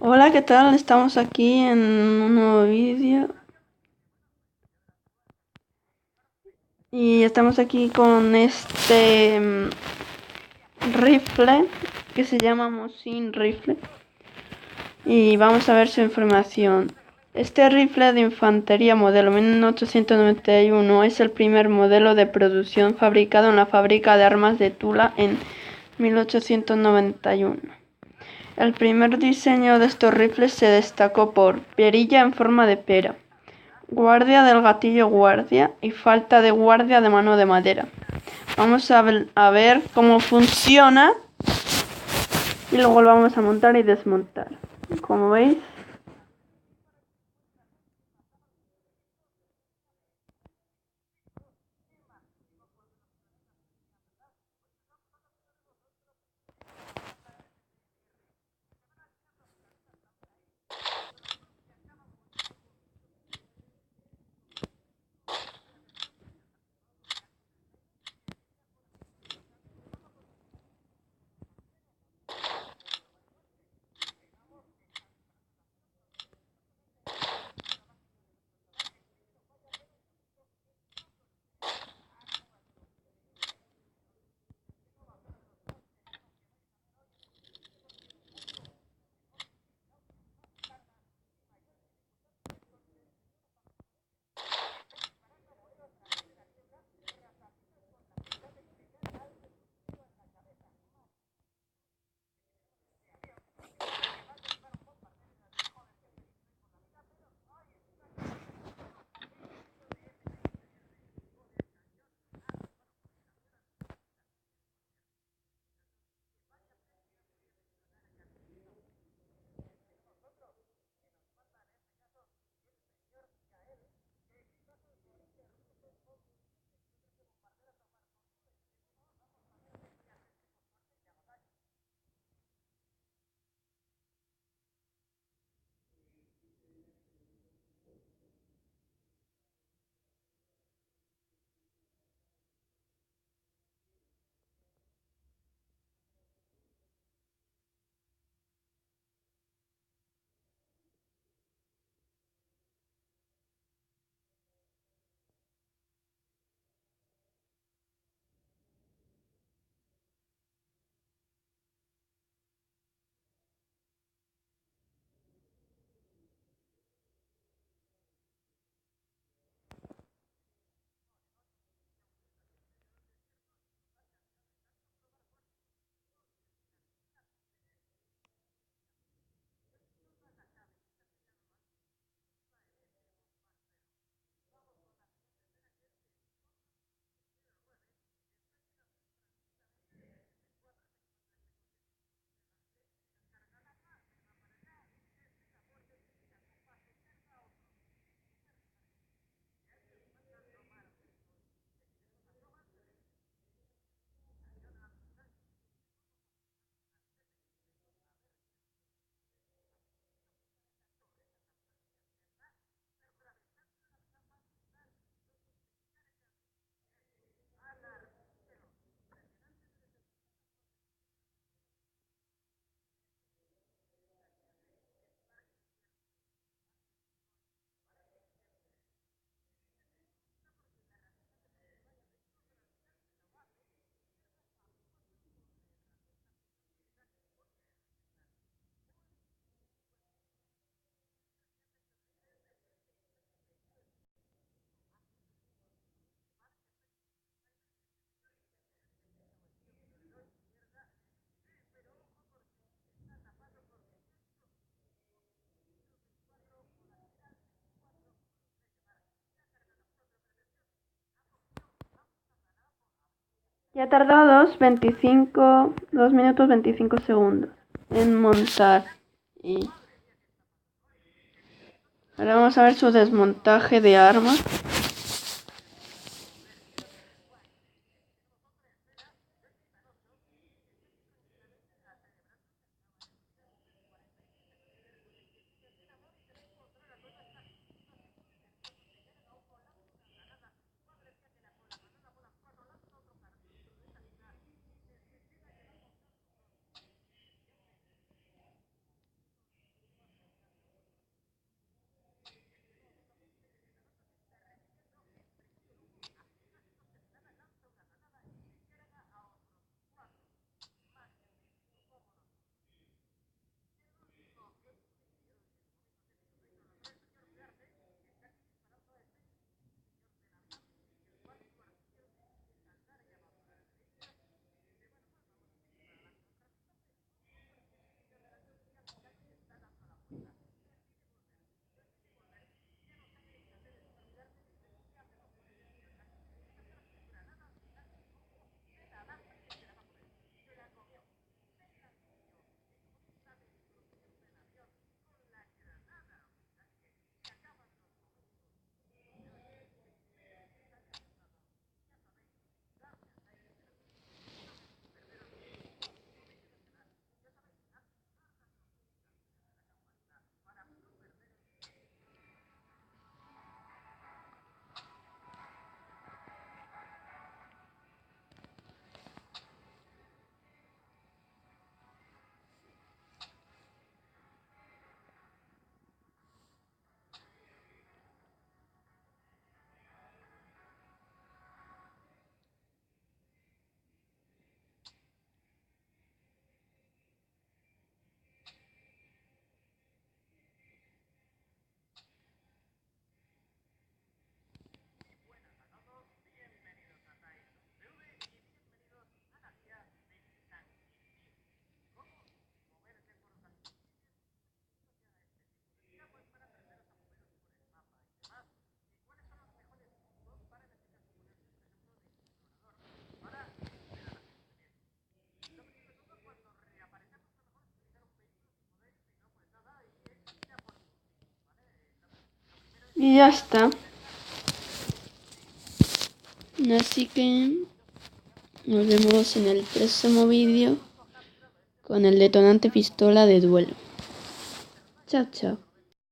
Hola, ¿qué tal? Estamos aquí en un nuevo vídeo y estamos aquí con este rifle que se llama Mosin rifle y vamos a ver su información. Este rifle de infantería modelo 1891 es el primer modelo de producción fabricado en la fábrica de armas de Tula en 1891. El primer diseño de estos rifles se destacó por perilla en forma de pera, guardia del gatillo guardia y falta de guardia de mano de madera. Vamos a ver cómo funciona y luego lo vamos a montar y desmontar. Como veis, ya ha tardado 2 minutos 25 segundos en montar. Y ahora vamos a ver su desmontaje de armas. Y ya está. Así que nos vemos en el próximo vídeo con el detonante pistola de duelo. Chao, chao.